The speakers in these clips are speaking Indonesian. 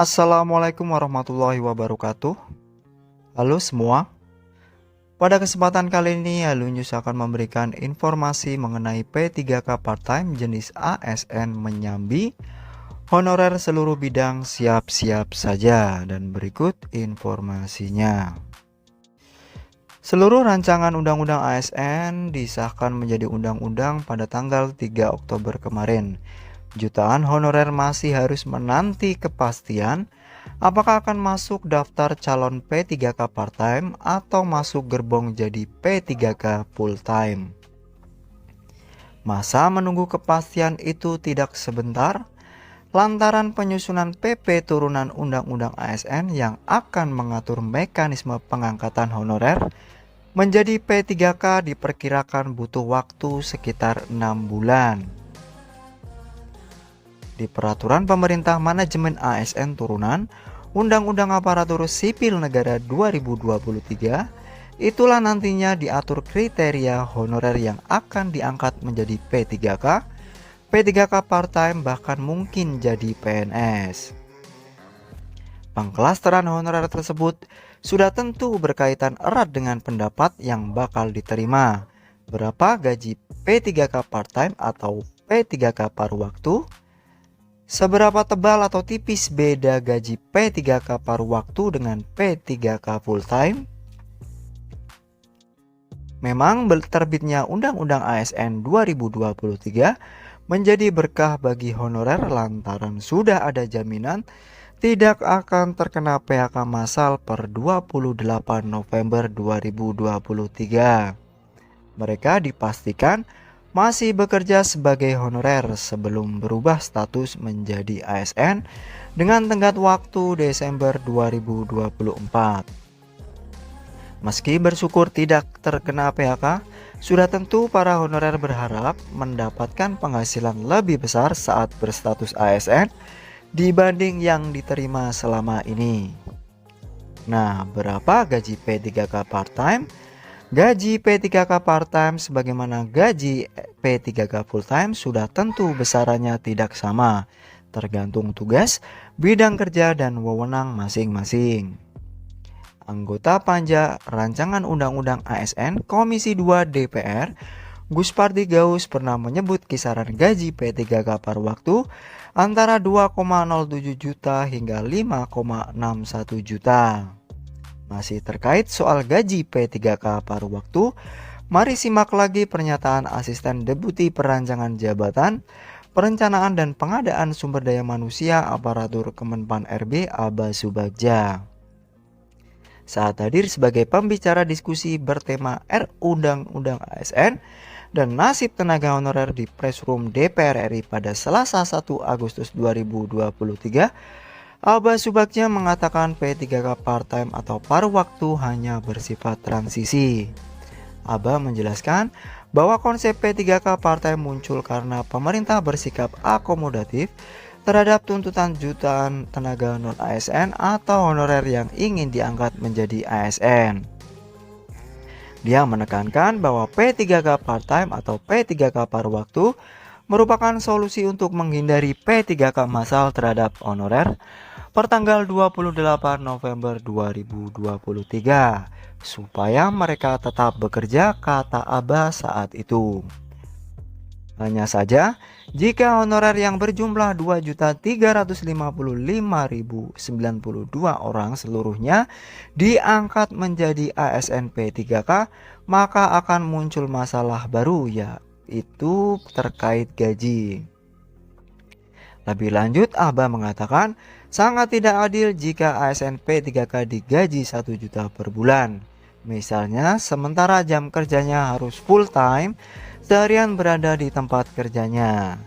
Assalamualaikum warahmatullahi wabarakatuh. Halo semua. Pada kesempatan kali ini Alunius akan memberikan informasi mengenai P3K part-time jenis ASN menyambi honorer seluruh bidang siap-siap saja, dan berikut informasinya. Seluruh rancangan undang-undang ASN disahkan menjadi undang-undang pada tanggal 3 Oktober kemarin. Jutaan honorer masih harus menanti kepastian apakah akan masuk daftar calon P3K part-time atau masuk gerbong jadi P3K full-time. Masa menunggu kepastian itu tidak sebentar, lantaran penyusunan PP turunan Undang-Undang ASN yang akan mengatur mekanisme pengangkatan honorer menjadi P3K diperkirakan butuh waktu sekitar 6 bulan. Di Peraturan Pemerintah Manajemen ASN Turunan Undang-Undang Aparatur Sipil Negara 2023, itulah nantinya diatur kriteria honorer yang akan diangkat menjadi P3K, P3K part-time, bahkan mungkin jadi PNS. Pengklasteran honorer tersebut sudah tentu berkaitan erat dengan pendapat yang bakal diterima. Berapa gaji P3K part-time atau P3K paruh waktu? Seberapa tebal atau tipis beda gaji P3K paruh waktu dengan P3K full-time? Memang terbitnya Undang-Undang ASN 2023 menjadi berkah bagi honorer lantaran sudah ada jaminan tidak akan terkena PHK massal per 28 November 2023. Mereka dipastikan masih bekerja sebagai honorer sebelum berubah status menjadi ASN dengan tenggat waktu Desember 2024. Meski bersyukur tidak terkena PHK, sudah tentu para honorer berharap mendapatkan penghasilan lebih besar saat berstatus ASN dibanding yang diterima selama ini. Nah, berapa gaji P3K part-time? Gaji P3K part-time sebagaimana gaji P3K full-time sudah tentu besarannya tidak sama, tergantung tugas, bidang kerja, dan wewenang masing-masing. Anggota Panja Rancangan Undang-Undang ASN Komisi 2 DPR, Gus Pardi Gaus, pernah menyebut kisaran gaji P3K paruh waktu antara 2,07 juta hingga 5,61 juta. Masih terkait soal gaji P3K paruh waktu, mari simak lagi pernyataan Asisten Deputi Perancangan Jabatan Perencanaan dan Pengadaan Sumber Daya Manusia Aparatur Kemenpan RB Aba Subagja saat hadir sebagai pembicara diskusi bertema Undang-Undang ASN dan nasib tenaga honorer di Press Room DPR RI pada Selasa 1 Agustus 2023. Aba Subagja mengatakan P3K part-time atau paruh waktu hanya bersifat transisi. Aba menjelaskan bahwa konsep P3K part-time muncul karena pemerintah bersikap akomodatif terhadap tuntutan jutaan tenaga non-ASN atau honorer yang ingin diangkat menjadi ASN. Dia menekankan bahwa P3K part-time atau P3K paruh waktu merupakan solusi untuk menghindari P3K massal terhadap honorer pertanggal 28 November 2023 supaya mereka tetap bekerja, kata Aba saat itu. Hanya saja, jika honorer yang berjumlah 2.355.092 orang seluruhnya diangkat menjadi ASN P3K, maka akan muncul masalah baru, yaitu terkait gaji. Lebih lanjut, Aba mengatakan sangat tidak adil jika ASN P3K digaji 1 juta per bulan. Misalnya, sementara jam kerjanya harus full time, seharian berada di tempat kerjanya.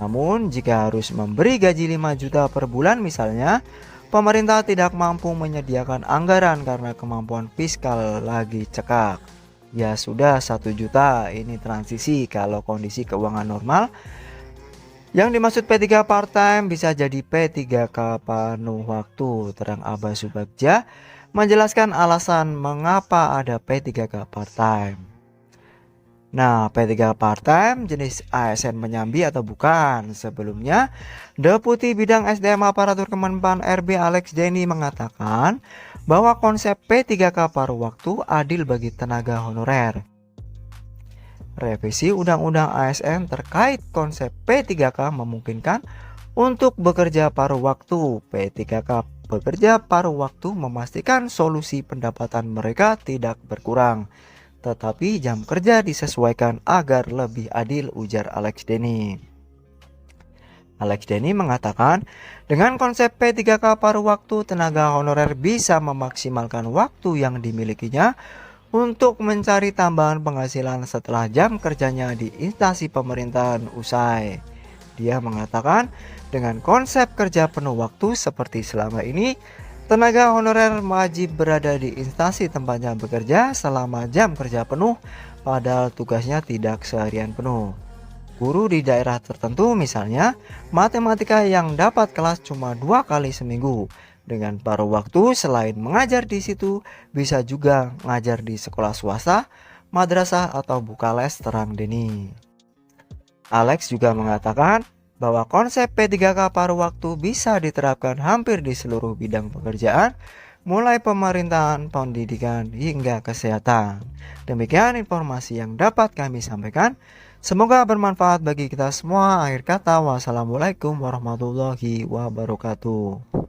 Namun, jika harus memberi gaji 5 juta per bulan misalnya, pemerintah tidak mampu menyediakan anggaran karena kemampuan fiskal lagi cekak. Ya sudah, 1 juta ini transisi kalau kondisi keuangan normal. Yang dimaksud P3 part-time bisa jadi P3K penuh waktu, terang Aba Subagja menjelaskan alasan mengapa ada P3K part-time. Nah, P3K part-time jenis ASN menyambi atau bukan? Sebelumnya, Deputi Bidang SDM Aparatur Kemenpan RB Alex Denny mengatakan bahwa konsep P3K paruh waktu adil bagi tenaga honorer. Revisi Undang-Undang ASN terkait konsep P3K memungkinkan untuk bekerja paruh waktu. P3K bekerja paruh waktu memastikan solusi pendapatan mereka tidak berkurang, tetapi jam kerja disesuaikan agar lebih adil, ujar Alex Denny. Alex Denny mengatakan, dengan konsep P3K paruh waktu, tenaga honorer bisa memaksimalkan waktu yang dimilikinya untuk mencari tambahan penghasilan setelah jam kerjanya di instansi pemerintahan usai. Dia mengatakan, dengan konsep kerja penuh waktu seperti selama ini, tenaga honorer wajib berada di instansi tempatnya bekerja selama jam kerja penuh, padahal tugasnya tidak seharian penuh. Guru di daerah tertentu misalnya, matematika yang dapat kelas cuma 2 kali seminggu. Dengan paruh waktu selain mengajar di situ, bisa juga ngajar di sekolah swasta, madrasah atau buka les, terang Denny. Alex juga mengatakan bahwa konsep P3K paruh waktu bisa diterapkan hampir di seluruh bidang pekerjaan, mulai pemerintahan, pendidikan, hingga kesehatan. Demikian informasi yang dapat kami sampaikan. Semoga bermanfaat bagi kita semua. Akhir kata, wassalamualaikum warahmatullahi wabarakatuh.